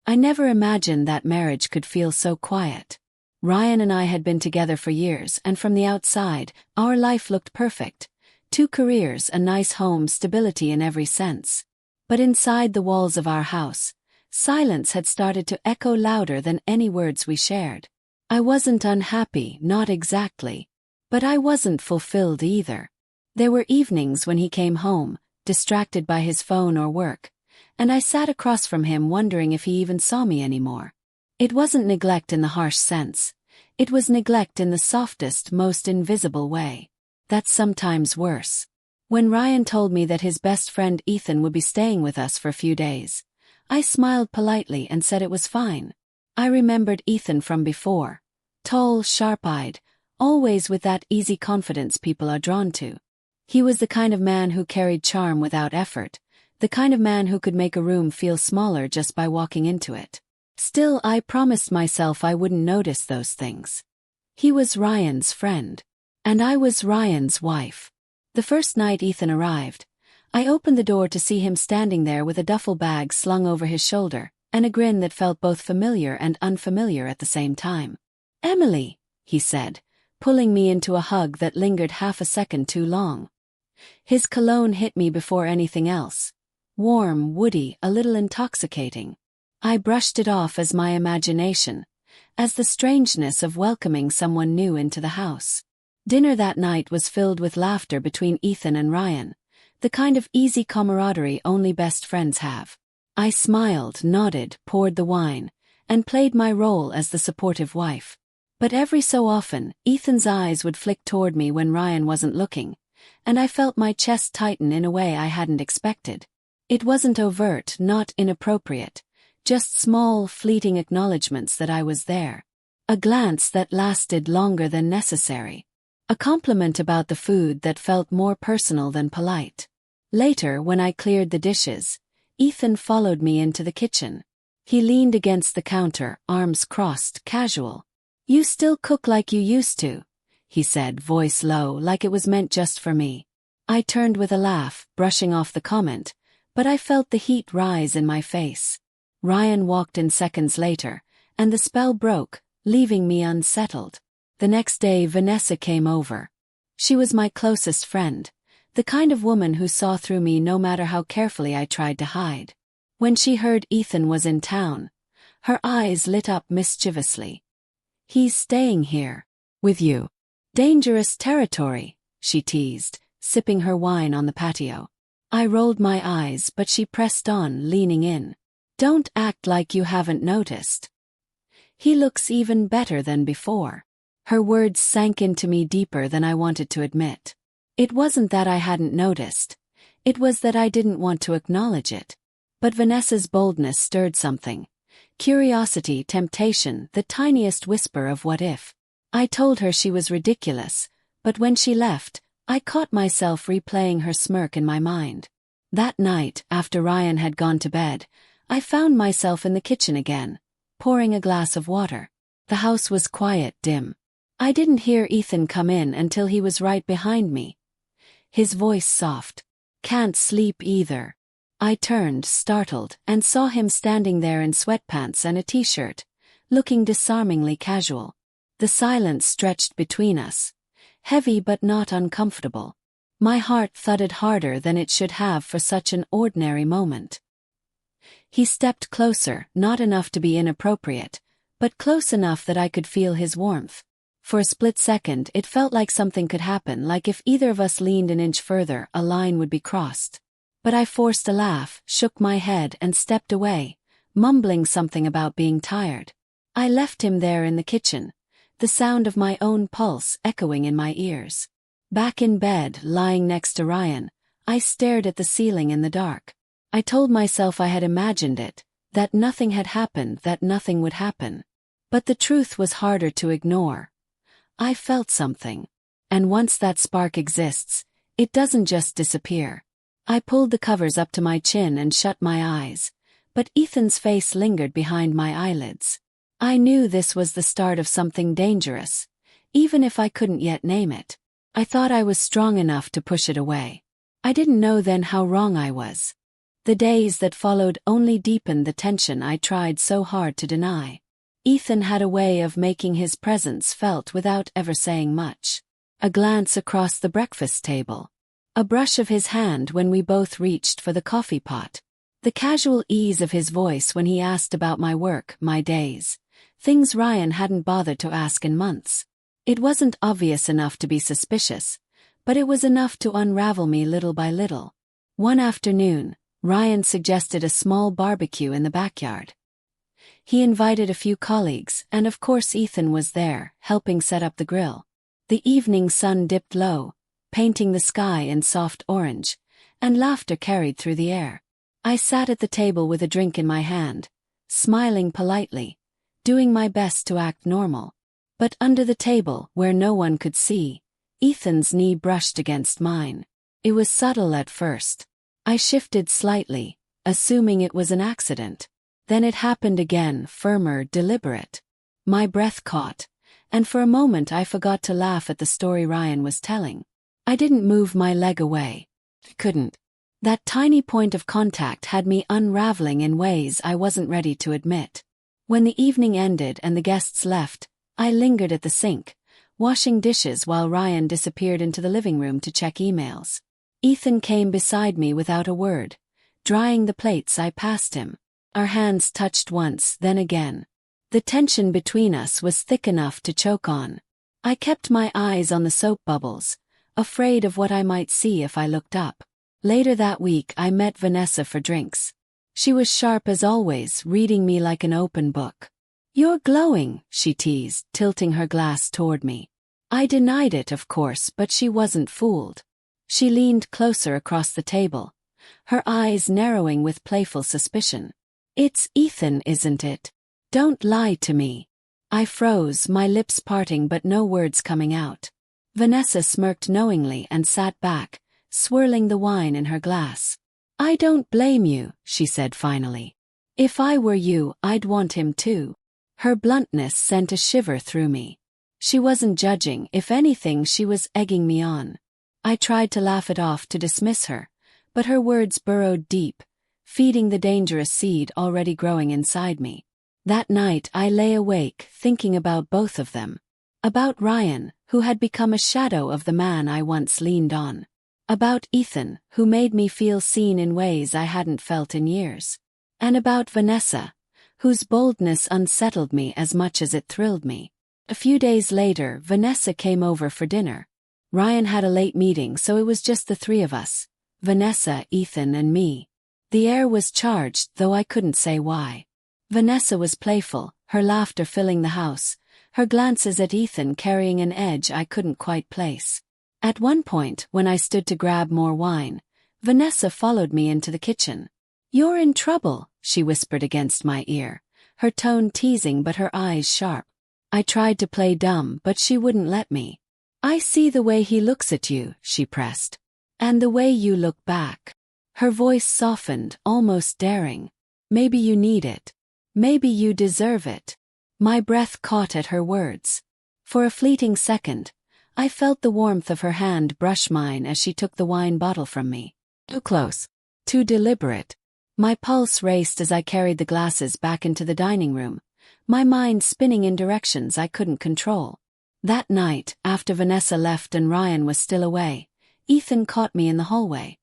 I never imagined that marriage could feel so quiet. Ryan and I had been together for years, and from the outside, our life looked perfect. 2 careers, a nice home, stability in every sense. But inside the walls of our house, silence had started to echo louder than any words we shared. I wasn't unhappy, not exactly. But I wasn't fulfilled either. There were evenings when he came home, distracted by his phone or work, and I sat across from him wondering if he even saw me anymore. It wasn't neglect in the harsh sense. It was neglect in the softest, most invisible way. That's sometimes worse. When Ryan told me that his best friend Ethan would be staying with us for a few days, I smiled politely and said it was fine. I remembered Ethan from before. Tall, sharp-eyed, always with that easy confidence people are drawn to. He was the kind of man who carried charm without effort, the kind of man who could make a room feel smaller just by walking into it. Still, I promised myself I wouldn't notice those things. He was Ryan's friend. And I was Ryan's wife. The first night Ethan arrived, I opened the door to see him standing there with a duffel bag slung over his shoulder, and a grin that felt both familiar and unfamiliar at the same time. "Emily," he said, pulling me into a hug that lingered half a second too long. His cologne hit me before anything else. Warm, woody, a little intoxicating. I brushed it off as my imagination, as the strangeness of welcoming someone new into the house. Dinner that night was filled with laughter between Ethan and Ryan, the kind of easy camaraderie only best friends have. I smiled, nodded, poured the wine, and played my role as the supportive wife. But every so often, Ethan's eyes would flick toward me when Ryan wasn't looking, and I felt my chest tighten in a way I hadn't expected. It wasn't overt, not inappropriate, just small, fleeting acknowledgments that I was there. A glance that lasted longer than necessary. A compliment about the food that felt more personal than polite. Later, when I cleared the dishes, Ethan followed me into the kitchen. He leaned against the counter, arms crossed, casual. "You still cook like you used to," he said, voice low, like it was meant just for me. I turned with a laugh, brushing off the comment, but I felt the heat rise in my face. Ryan walked in seconds later, and the spell broke, leaving me unsettled. The next day Vanessa came over. She was my closest friend, the kind of woman who saw through me no matter how carefully I tried to hide. When she heard Ethan was in town, her eyes lit up mischievously. "He's staying here. With you." "Dangerous territory," she teased, sipping her wine on the patio. I rolled my eyes, but she pressed on, leaning in. "Don't act like you haven't noticed. He looks even better than before." Her words sank into me deeper than I wanted to admit. It wasn't that I hadn't noticed. It was that I didn't want to acknowledge it. But Vanessa's boldness stirred something. Curiosity, temptation, the tiniest whisper of what if. I told her she was ridiculous, but when she left, I caught myself replaying her smirk in my mind. That night, after Ryan had gone to bed, I found myself in the kitchen again, pouring a glass of water. The house was quiet, dim. I didn't hear Ethan come in until he was right behind me. His voice soft. "Can't sleep either." I turned, startled, and saw him standing there in sweatpants and a t-shirt, looking disarmingly casual. The silence stretched between us, heavy but not uncomfortable. My heart thudded harder than it should have for such an ordinary moment. He stepped closer, not enough to be inappropriate, but close enough that I could feel his warmth. For a split second, it felt like something could happen, like if either of us leaned an inch further, a line would be crossed. But I forced a laugh, shook my head, and stepped away, mumbling something about being tired. I left him there in the kitchen, the sound of my own pulse echoing in my ears. Back in bed, lying next to Ryan, I stared at the ceiling in the dark. I told myself I had imagined it, that nothing had happened, that nothing would happen. But the truth was harder to ignore. I felt something. And once that spark exists, it doesn't just disappear. I pulled the covers up to my chin and shut my eyes, but Ethan's face lingered behind my eyelids. I knew this was the start of something dangerous, even if I couldn't yet name it. I thought I was strong enough to push it away. I didn't know then how wrong I was. The days that followed only deepened the tension I tried so hard to deny. Ethan had a way of making his presence felt without ever saying much. A glance across the breakfast table. A brush of his hand when we both reached for the coffee pot. The casual ease of his voice when he asked about my work, my days. Things Ryan hadn't bothered to ask in months. It wasn't obvious enough to be suspicious, but it was enough to unravel me little by little. One afternoon, Ryan suggested a small barbecue in the backyard. He invited a few colleagues, and of course Ethan was there, helping set up the grill. The evening sun dipped low, painting the sky in soft orange, and laughter carried through the air. I sat at the table with a drink in my hand, smiling politely, doing my best to act normal. But under the table, where no one could see, Ethan's knee brushed against mine. It was subtle at first. I shifted slightly, assuming it was an accident. Then it happened again, firmer, deliberate. My breath caught, and for a moment I forgot to laugh at the story Ryan was telling. I didn't move my leg away. Couldn't. That tiny point of contact had me unraveling in ways I wasn't ready to admit. When the evening ended and the guests left, I lingered at the sink, washing dishes while Ryan disappeared into the living room to check emails. Ethan came beside me without a word, drying the plates I passed him. Our hands touched once, then again. The tension between us was thick enough to choke on. I kept my eyes on the soap bubbles, afraid of what I might see if I looked up. Later that week I met Vanessa for drinks. She was sharp as always, reading me like an open book. "You're glowing," she teased, tilting her glass toward me. I denied it, of course, but she wasn't fooled. She leaned closer across the table, her eyes narrowing with playful suspicion. "It's Ethan, isn't it? Don't lie to me." I froze, my lips parting but no words coming out. Vanessa smirked knowingly and sat back, swirling the wine in her glass. "I don't blame you," she said finally. "If I were you, I'd want him too." Her bluntness sent a shiver through me. She wasn't judging, if anything she was egging me on. I tried to laugh it off, to dismiss her, but her words burrowed deep, feeding the dangerous seed already growing inside me. That night I lay awake, thinking about both of them. About Ryan, who had become a shadow of the man I once leaned on. About Ethan, who made me feel seen in ways I hadn't felt in years. And about Vanessa, whose boldness unsettled me as much as it thrilled me. A few days later, Vanessa came over for dinner. Ryan had a late meeting, so it was just the three of us. Vanessa, Ethan, and me. The air was charged, though I couldn't say why. Vanessa was playful, her laughter filling the house, her glances at Ethan carrying an edge I couldn't quite place. At one point, when I stood to grab more wine, Vanessa followed me into the kitchen. "You're in trouble," she whispered against my ear, her tone teasing but her eyes sharp. I tried to play dumb, but she wouldn't let me. "I see the way he looks at you," she pressed. "And the way you look back." Her voice softened, almost daring. "Maybe you need it. Maybe you deserve it." My breath caught at her words. For a fleeting second, I felt the warmth of her hand brush mine as she took the wine bottle from me. Too close. Too deliberate. My pulse raced as I carried the glasses back into the dining room, my mind spinning in directions I couldn't control. That night, after Vanessa left and Ryan was still away, Ethan caught me in the hallway.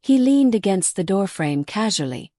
He leaned against the doorframe casually,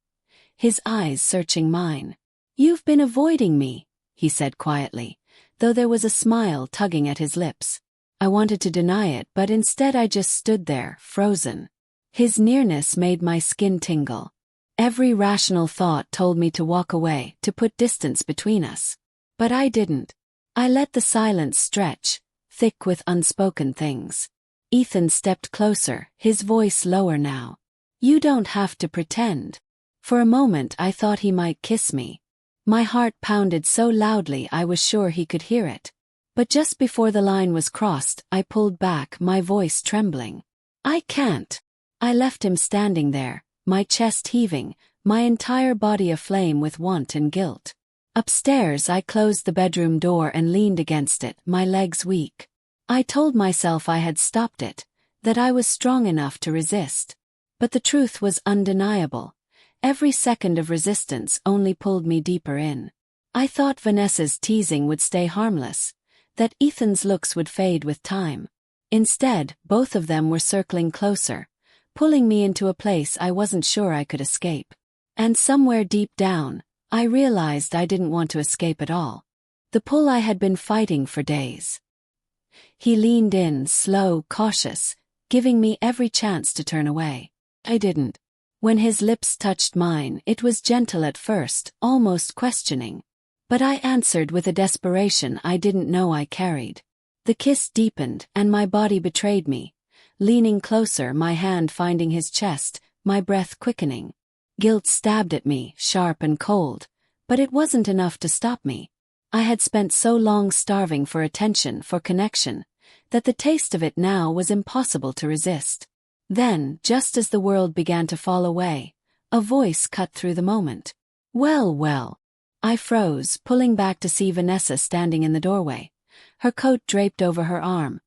his eyes searching mine. "You've been avoiding me," he said quietly, though there was a smile tugging at his lips. I wanted to deny it, but instead I just stood there, frozen. His nearness made my skin tingle. Every rational thought told me to walk away, to put distance between us. But I didn't. I let the silence stretch, thick with unspoken things. Ethan stepped closer, his voice lower now. "You don't have to pretend." For a moment I thought he might kiss me. My heart pounded so loudly I was sure he could hear it. But just before the line was crossed, I pulled back, my voice trembling. "I can't." I left him standing there, my chest heaving, my entire body aflame with want and guilt. Upstairs I closed the bedroom door and leaned against it, my legs weak. I told myself I had stopped it, that I was strong enough to resist. But the truth was undeniable. Every second of resistance only pulled me deeper in. I thought Vanessa's teasing would stay harmless, that Ethan's looks would fade with time. Instead, both of them were circling closer, pulling me into a place I wasn't sure I could escape. And somewhere deep down, I realized I didn't want to escape at all. The pull I had been fighting for days. He leaned in, slow, cautious, giving me every chance to turn away. I didn't. When his lips touched mine, it was gentle at first, almost questioning. But I answered with a desperation I didn't know I carried. The kiss deepened, and my body betrayed me. Leaning closer, my hand finding his chest, my breath quickening. Guilt stabbed at me, sharp and cold, but it wasn't enough to stop me. I had spent so long starving for attention, for connection, that the taste of it now was impossible to resist. Then, just as the world began to fall away, a voice cut through the moment. "Well, well." I froze, pulling back to see Vanessa standing in the doorway, her coat draped over her arm,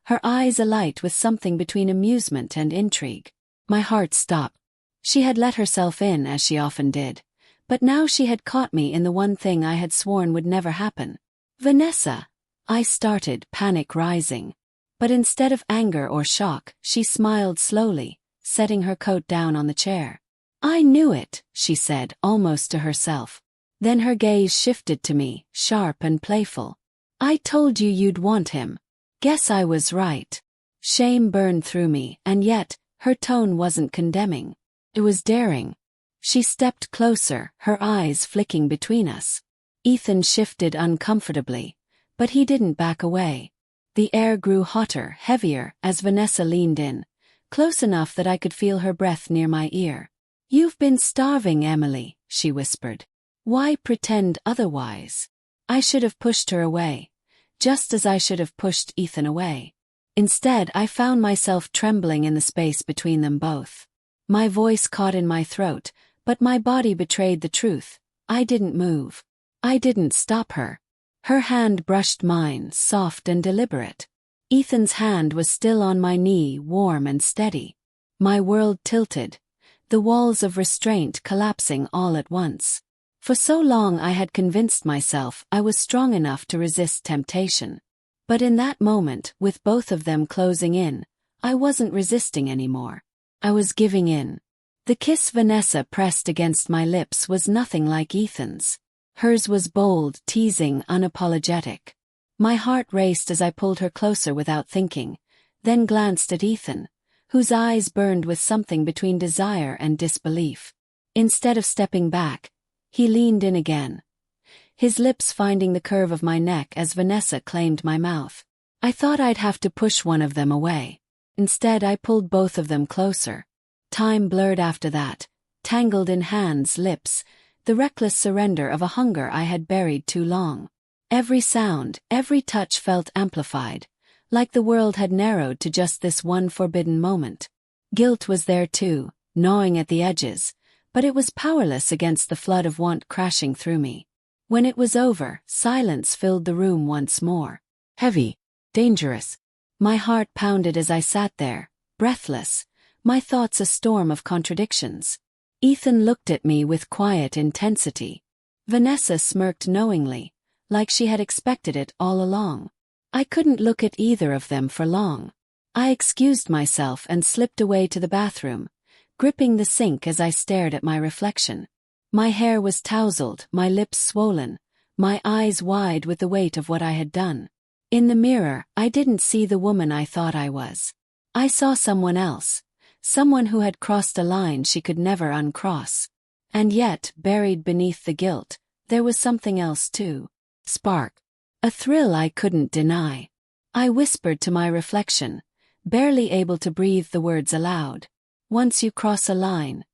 her eyes alight with something between amusement and intrigue. My heart stopped. She had let herself in, as she often did, but now she had caught me in the one thing I had sworn would never happen. "Vanessa," I started, panic rising. But instead of anger or shock, she smiled slowly, setting her coat down on the chair. "I knew it," she said, almost to herself. Then her gaze shifted to me, sharp and playful. "I told you you'd want him. Guess I was right." Shame burned through me, and yet, her tone wasn't condemning. It was daring. She stepped closer, her eyes flicking between us. Ethan shifted uncomfortably, but he didn't back away. The air grew hotter, heavier, as Vanessa leaned in, close enough that I could feel her breath near my ear. "You've been starving, Emily," she whispered. "Why pretend otherwise?" I should have pushed her away, just as I should have pushed Ethan away. Instead, I found myself trembling in the space between them both. My voice caught in my throat, but my body betrayed the truth. I didn't move. I didn't stop her. Her hand brushed mine, soft and deliberate. Ethan's hand was still on my knee, warm and steady. My world tilted, the walls of restraint collapsing all at once. For so long I had convinced myself I was strong enough to resist temptation. But in that moment, with both of them closing in, I wasn't resisting anymore. I was giving in. The kiss Vanessa pressed against my lips was nothing like Ethan's. Hers was bold, teasing, unapologetic. My heart raced as I pulled her closer without thinking, then glanced at Ethan, whose eyes burned with something between desire and disbelief. Instead of stepping back, he leaned in again, his lips finding the curve of my neck as Vanessa claimed my mouth. I thought I'd have to push one of them away. Instead, I pulled both of them closer. Time blurred after that, tangled in hands, lips, the reckless surrender of a hunger I had buried too long. Every sound, every touch felt amplified, like the world had narrowed to just this one forbidden moment. Guilt was there too, gnawing at the edges, but it was powerless against the flood of want crashing through me. When it was over, silence filled the room once more. Heavy, dangerous. My heart pounded as I sat there, breathless, my thoughts a storm of contradictions. Ethan looked at me with quiet intensity. Vanessa smirked knowingly, like she had expected it all along. I couldn't look at either of them for long. I excused myself and slipped away to the bathroom, gripping the sink as I stared at my reflection. My hair was tousled, my lips swollen, my eyes wide with the weight of what I had done. In the mirror, I didn't see the woman I thought I was. I saw someone else, someone who had crossed a line she could never uncross. And yet, buried beneath the guilt, there was something else too. Spark. A thrill I couldn't deny. I whispered to my reflection, barely able to breathe the words aloud. Once you cross a line,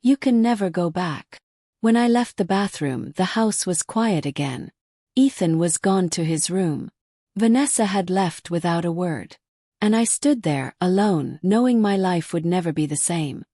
you can never go back. When I left the bathroom, the house was quiet again. Ethan was gone to his room. Vanessa had left without a word. And I stood there, alone, knowing my life would never be the same.